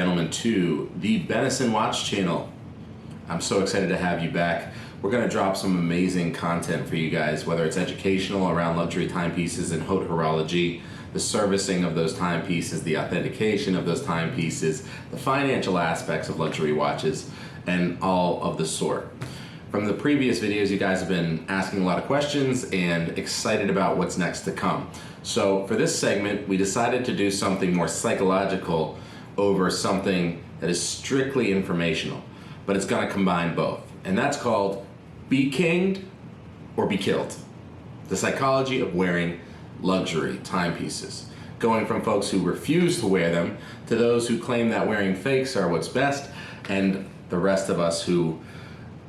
gentlemen, to the Benison Watch channel. I'm so excited to have you back. We're going to drop some amazing content for you guys, whether it's educational around luxury timepieces and haute horology, the servicing of those timepieces, the authentication of those timepieces, the financial aspects of luxury watches, and all of the sort. From the previous videos, you guys have been asking a lot of questions and excited about what's next to come. So for this segment, we decided to do something more psychological over something that is strictly informational, but it's going to combine both. And that's called Be Kinged or Be Killed. The psychology of wearing luxury timepieces. Going from folks who refuse to wear them to those who claim that wearing fakes are what's best, and the rest of us who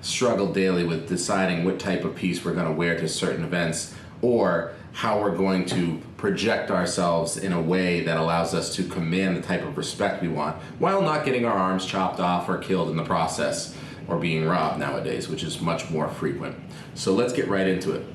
struggle daily with deciding what type of piece we're going to wear to certain events, or how we're going to project ourselves in a way that allows us to command the type of respect we want while not getting our arms chopped off or killed in the process, or being robbed nowadays, which is much more frequent. So let's get right into it.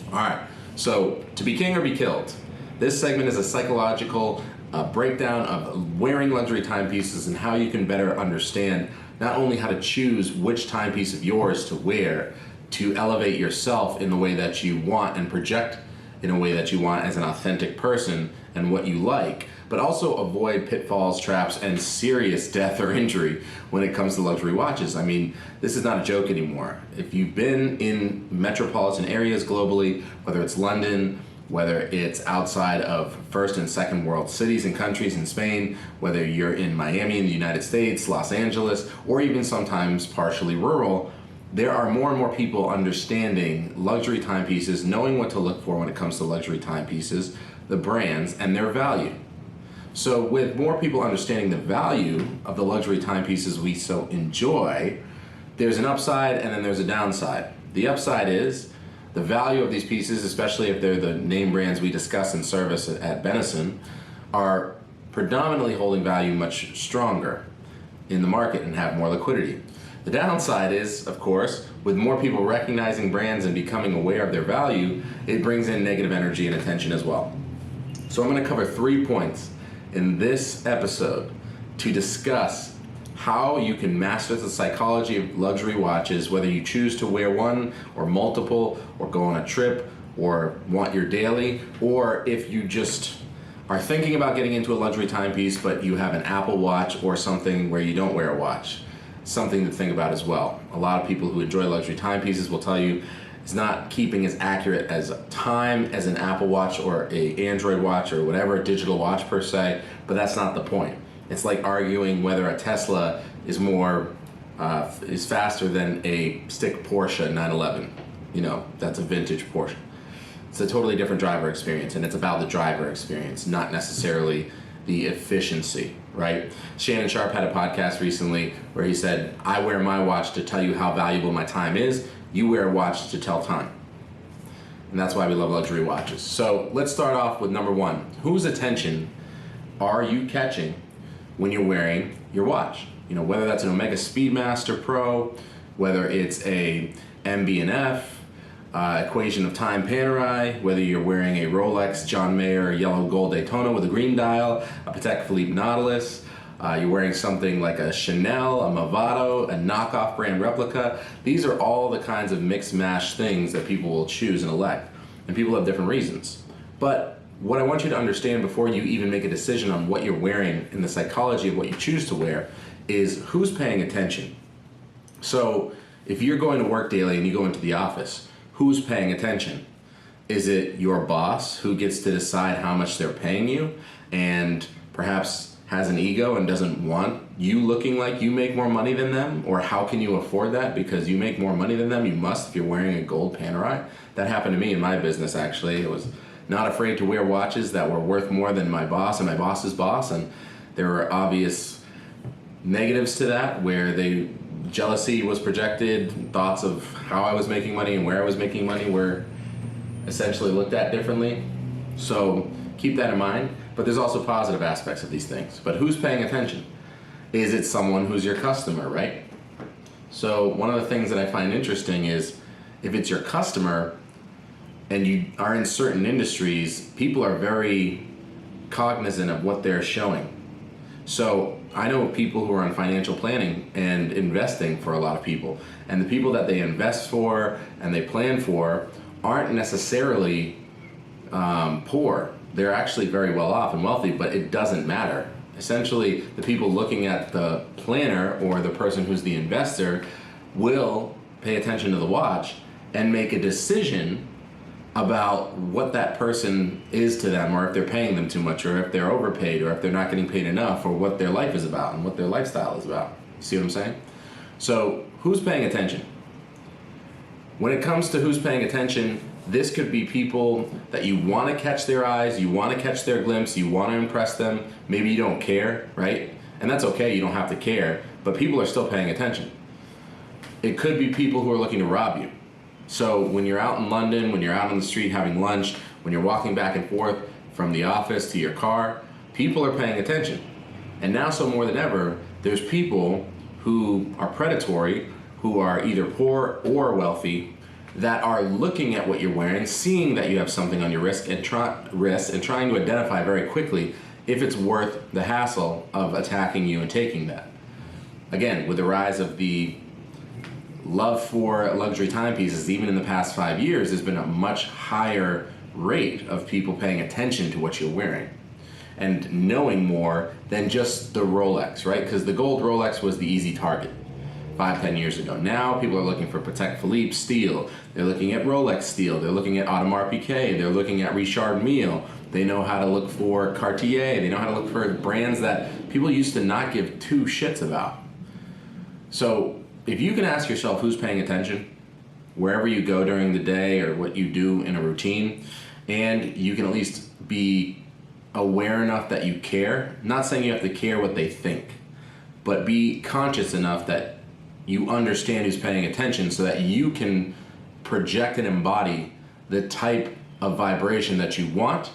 All right, so to be king or be killed. This segment is a psychological breakdown of wearing luxury timepieces and how you can better understand not only how to choose which timepiece of yours to wear to elevate yourself in the way that you want and project in a way that you want as an authentic person and what you like, but also avoid pitfalls, traps, and serious death or injury when it comes to luxury watches. I mean, this is not a joke anymore. If you've been in metropolitan areas globally, whether it's London, whether it's outside of first and second world cities and countries in Spain, whether you're in Miami in the United States, Los Angeles, or even sometimes partially rural, there are more and more people understanding luxury timepieces, knowing what to look for when it comes to luxury timepieces, the brands, and their value. So with more people understanding the value of the luxury timepieces we so enjoy, there's an upside and then there's a downside. The upside is the value of these pieces, especially if they're the name brands we discuss and service at Benison, are predominantly holding value much stronger in the market and have more liquidity. The downside is, of course, with more people recognizing brands and becoming aware of their value, it brings in negative energy and attention as well. So I'm going to cover 3 points in this episode to discuss how you can master the psychology of luxury watches, whether you choose to wear one or multiple, or go on a trip, or want your daily, or if you just are thinking about getting into a luxury timepiece but you have an Apple Watch or something where you don't wear a watch. Something to think about as well. A lot of people who enjoy luxury timepieces will tell you it's not keeping as accurate as time as an Apple Watch or a Android watch or whatever, a digital watch per se, but that's not the point. It's like arguing whether a Tesla is faster than a stick Porsche 911. You know, that's a vintage Porsche. It's a totally different driver experience, and it's about the driver experience, not necessarily the efficiency, right? Shannon Sharp had a podcast recently where he said, I wear my watch to tell you how valuable my time is. You wear a watch to tell time. And that's why we love luxury watches. So let's start off with number 1. Whose attention are you catching when you're wearing your watch? You know, whether that's an Omega Speedmaster Pro, whether it's a MB&F, equation of time Panerai, whether you're wearing a Rolex John Mayer yellow gold Daytona with a green dial, a Patek Philippe Nautilus, you're wearing something like a Chanel, a Movado, a knockoff brand replica. These are all the kinds of mix mash things that people will choose and elect, and people have different reasons. But what I want you to understand before you even make a decision on what you're wearing and the psychology of what you choose to wear is who's paying attention. So if you're going to work daily and you go into the office, who's paying attention? Is it your boss who gets to decide how much they're paying you and perhaps has an ego and doesn't want you looking like you make more money than them? Or how can you afford that? Because you make more money than them, you must if you're wearing a gold Panerai. That happened to me in my business, actually. I was not afraid to wear watches that were worth more than my boss and my boss's boss, and there were obvious negatives to that where jealousy was projected, thoughts of how I was making money and where I was making money were essentially looked at differently. So keep that in mind, but there's also positive aspects of these things. But who's paying attention? Is it someone who's your customer, right? So one of the things that I find interesting is if it's your customer and you are in certain industries, people are very cognizant of what they're showing. So I know people who are on financial planning and investing for a lot of people, and the people that they invest for and they plan for aren't necessarily poor. They're actually very well off and wealthy, but it doesn't matter. Essentially, the people looking at the planner or the person who's the investor will pay attention to the watch and make a decision about what that person is to them, or if they're paying them too much, or if they're overpaid, or if they're not getting paid enough, or what their life is about and what their lifestyle is about. See what I'm saying? So who's paying attention? When it comes to who's paying attention, this could be people that you want to catch their eyes, you want to catch their glimpse, you want to impress them. Maybe you don't care, right? And that's okay, you don't have to care, but people are still paying attention. It could be people who are looking to rob you. So when you're out in London, when you're out on the street having lunch, when you're walking back and forth from the office to your car, people are paying attention. And now, so more than ever, there's people who are predatory, who are either poor or wealthy, that are looking at what you're wearing, seeing that you have something on your wrist and trying to identify very quickly if it's worth the hassle of attacking you and taking that. Again, with the rise of the love for luxury timepieces, even in the past 5 years, there's been a much higher rate of people paying attention to what you're wearing and knowing more than just the Rolex, right? Because the gold Rolex was the easy target 5-10 years ago. Now people are looking for Patek Philippe steel, they're looking at Rolex steel, they're looking at Audemars Piguet, they're looking at Richard Mille, they know how to look for Cartier, they know how to look for brands that people used to not give two shits about. So if you can ask yourself who's paying attention wherever you go during the day or what you do in a routine, and you can at least be aware enough that you care, not saying you have to care what they think, but be conscious enough that you understand who's paying attention so that you can project and embody the type of vibration that you want,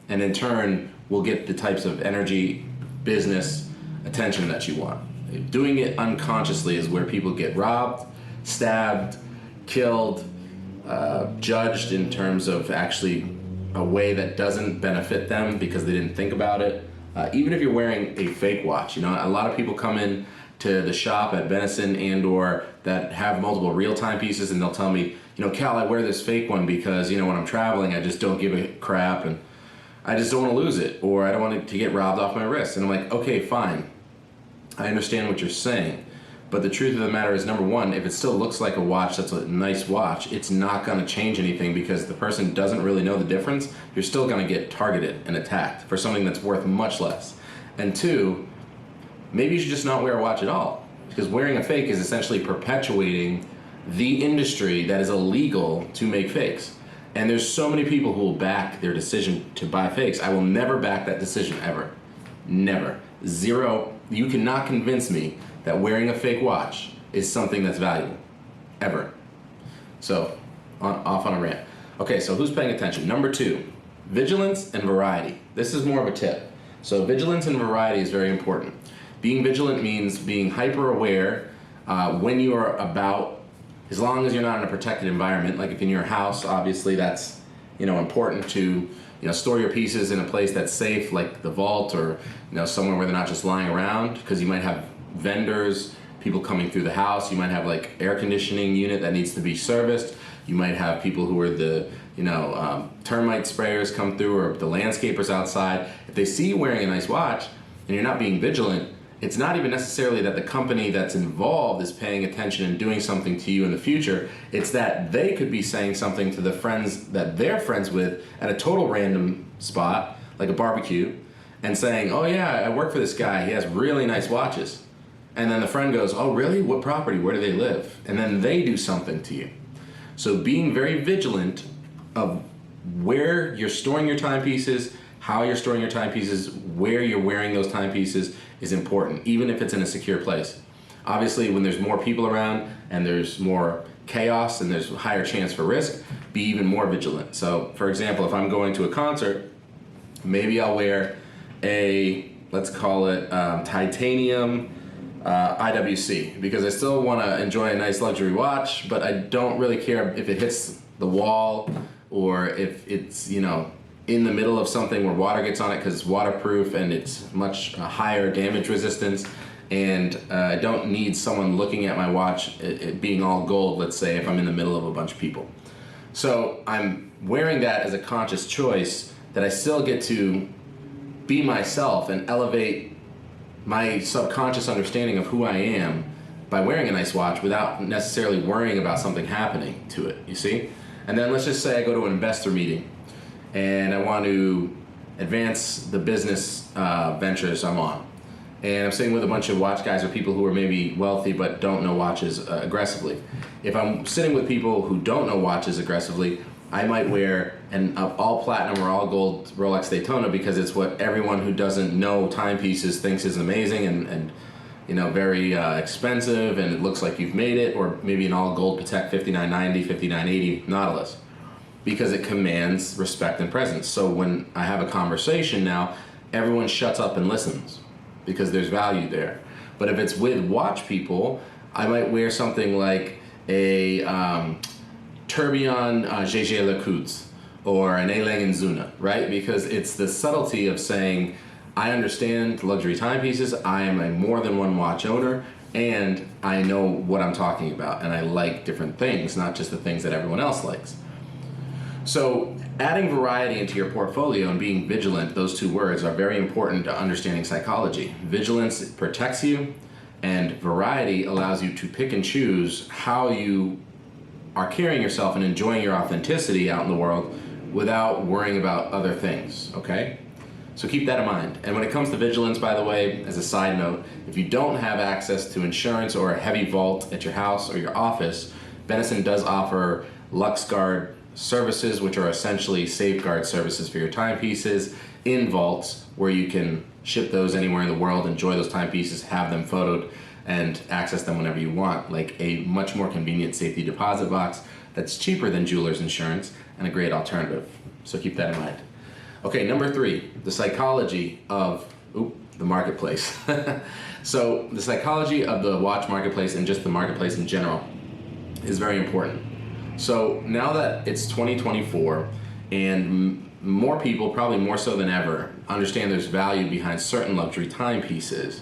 and in turn will get the types of energy, business, attention that you want. Doing it unconsciously is where people get robbed, stabbed, killed, judged in terms of actually a way that doesn't benefit them because they didn't think about it. Even if you're wearing a fake watch, a lot of people come in to the shop at Benison and or that have multiple real timepieces, and they'll tell me, Cal, I wear this fake one because, when I'm traveling, I just don't give a crap and I just don't want to lose it, or I don't want it to get robbed off my wrist. And I'm like, okay, fine. I understand what you're saying, but the truth of the matter is, number one, if it still looks like a watch that's a nice watch, it's not going to change anything because the person doesn't really know the difference. You're still going to get targeted and attacked for something that's worth much less. And two, maybe you should just not wear a watch at all, because wearing a fake is essentially perpetuating the industry that is illegal to make fakes. And there's so many people who will back their decision to buy fakes. I will never back that decision, ever. Never. Zero. You cannot convince me that wearing a fake watch is something that's valuable. Ever. So, off on a rant. Okay, so who's paying attention? Number two, vigilance and variety. This is more of a tip. So vigilance and variety is very important. Being vigilant means being hyper aware when you are about, as long as you're not in a protected environment, like if in your house, obviously that's important to store your pieces in a place that's safe, like the vault, or somewhere where they're not just lying around, because you might have vendors, people coming through the house. You might have like air conditioning unit that needs to be serviced. You might have people who are the termite sprayers come through, or the landscapers outside. If they see you wearing a nice watch and you're not being vigilant, it's not even necessarily that the company that's involved is paying attention and doing something to you in the future. It's that they could be saying something to the friends that they're friends with at a total random spot, like a barbecue, and saying, oh yeah, I work for this guy, he has really nice watches. And then the friend goes, oh really? What property? Where do they live? And then they do something to you. So being very vigilant of where you're storing your timepieces, how you're storing your timepieces, where you're wearing those timepieces is important, even if it's in a secure place. Obviously, when there's more people around and there's more chaos and there's a higher chance for risk, be even more vigilant. So, for example, if I'm going to a concert, maybe I'll wear a, let's call it titanium IWC, because I still want to enjoy a nice luxury watch, but I don't really care if it hits the wall or if it's, in the middle of something where water gets on it because it's waterproof and it's much higher damage resistance. And I don't need someone looking at my watch, it being all gold, let's say, if I'm in the middle of a bunch of people. So I'm wearing that as a conscious choice that I still get to be myself and elevate my subconscious understanding of who I am by wearing a nice watch without necessarily worrying about something happening to it, you see? And then let's just say I go to an investor meeting and I want to advance the business ventures I'm on. And I'm sitting with a bunch of watch guys or people who are maybe wealthy but don't know watches aggressively. If I'm sitting with people who don't know watches aggressively, I might wear an all platinum or all gold Rolex Daytona because it's what everyone who doesn't know timepieces thinks is amazing and you know, very expensive, and it looks like you've made it. Or maybe an all gold Patek 5990, 5980 Nautilus, because it commands respect and presence. So when I have a conversation now, everyone shuts up and listens because there's value there. But if it's with watch people, I might wear something like a Tourbillon GG Lecoudre or an A. Zuna, right? Because it's the subtlety of saying, I understand luxury timepieces, I am a more than one watch owner, and I know what I'm talking about, and I like different things, not just the things that everyone else likes. So adding variety into your portfolio and being vigilant, those two words are very important to understanding psychology. Vigilance protects you, and variety allows you to pick and choose how you are carrying yourself and enjoying your authenticity out in the world without worrying about other things, okay? So keep that in mind. And when it comes to vigilance, by the way, as a side note, if you don't have access to insurance or a heavy vault at your house or your office, Benison does offer LuxGuard services, which are essentially safeguard services for your timepieces in vaults where you can ship those anywhere in the world, enjoy those timepieces, have them photoed, and access them whenever you want, like a much more convenient safety deposit box that's cheaper than jeweler's insurance and a great alternative. So keep that in mind. Okay, number 3, the psychology of the marketplace. So the psychology of the watch marketplace and just the marketplace in general is very important. So now that it's 2024 and more people, probably more so than ever, understand there's value behind certain luxury timepieces,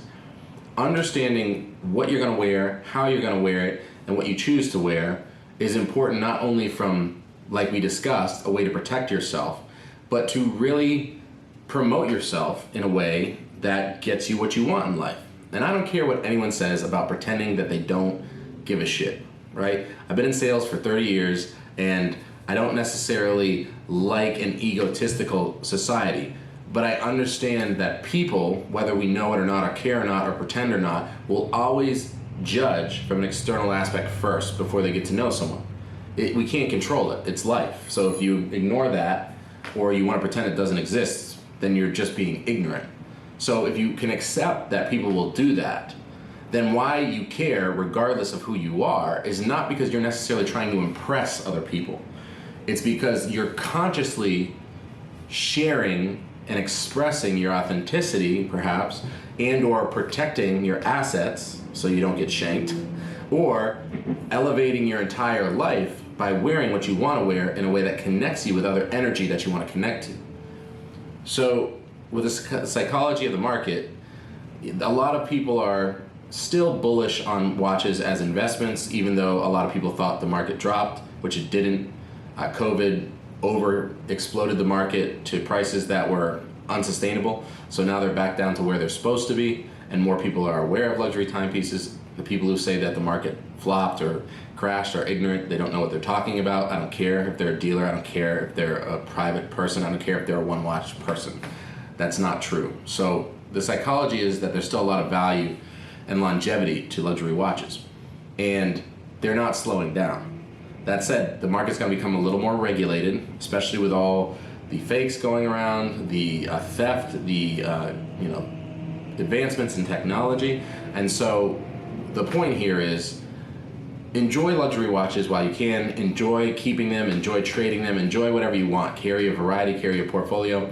understanding what you're going to wear, how you're going to wear it, and what you choose to wear is important, not only from, like we discussed, a way to protect yourself, but to really promote yourself in a way that gets you what you want in life. And I don't care what anyone says about pretending that they don't give a shit, right? I've been in sales for 30 years, and I don't necessarily like an egotistical society, but I understand that people, whether we know it or not, or care or not, or pretend or not, will always judge from an external aspect first before they get to know someone. We can't control it. It's life. So if you ignore that, or you want to pretend it doesn't exist, then you're just being ignorant. So if you can accept that people will do that, then why you care, regardless of who you are, is not because you're necessarily trying to impress other people. It's because you're consciously sharing and expressing your authenticity, perhaps, and or protecting your assets so you don't get shanked, or elevating your entire life by wearing what you want to wear in a way that connects you with other energy that you want to connect to. So with the psychology of the market, a lot of people are still bullish on watches as investments, even though a lot of people thought the market dropped, which it didn't. COVID exploded the market to prices that were unsustainable. So now they're back down to where they're supposed to be, and more people are aware of luxury timepieces. The people who say that the market flopped or crashed are ignorant. They don't know what they're talking about. I don't care if they're a dealer. I don't care if they're a private person. I don't care if they're a one watch person. That's not true. So the psychology is that there's still a lot of value and longevity to luxury watches, and they're not slowing down. That said, the market's going to become a little more regulated, especially with all the fakes going around, the theft, the advancements in technology. And so the point here is enjoy luxury watches while you can. Enjoy keeping them, enjoy trading them, enjoy whatever you want. Carry a variety, carry a portfolio.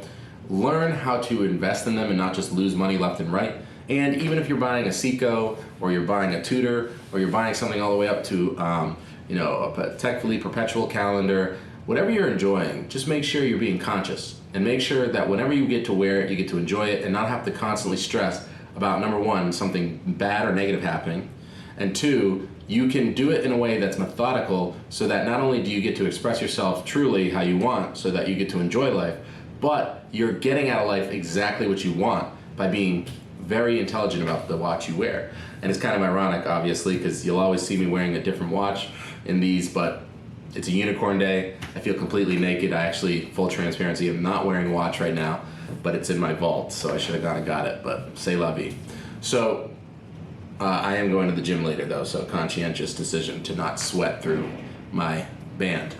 Learn how to invest in them and not just lose money left and right. And even if you're buying a Seiko, or you're buying a Tudor, or you're buying something all the way up to a Patek Philippe perpetual calendar, whatever you're enjoying, just make sure you're being conscious and make sure that whenever you get to wear it, you get to enjoy it and not have to constantly stress about, number one, something bad or negative happening, and two, you can do it in a way that's methodical so that not only do you get to express yourself truly how you want so that you get to enjoy life, but you're getting out of life exactly what you want by being very intelligent about the watch you wear. And it's kind of ironic, obviously, because you'll always see me wearing a different watch in these, but it's a unicorn day. I feel completely naked. I actually, full transparency, am not wearing a watch right now, but it's in my vault, so I should have gone and got it, but c'est la vie. So I am going to the gym later though, so conscientious decision to not sweat through my band.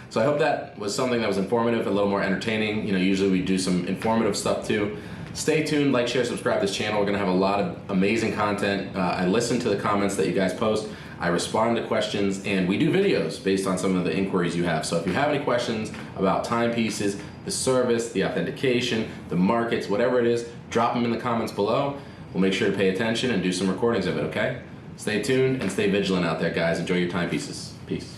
So I hope that was something that was informative, a little more entertaining. You know, usually we do some informative stuff too. Stay tuned, like, share, subscribe to this channel. We're gonna have a lot of amazing content. I listen to the comments that you guys post. I respond to questions, and we do videos based on some of the inquiries you have. So if you have any questions about timepieces, the service, the authentication, the markets, whatever it is, drop them in the comments below. We'll make sure to pay attention and do some recordings of it, okay? Stay tuned and stay vigilant out there, guys. Enjoy your timepieces. Peace.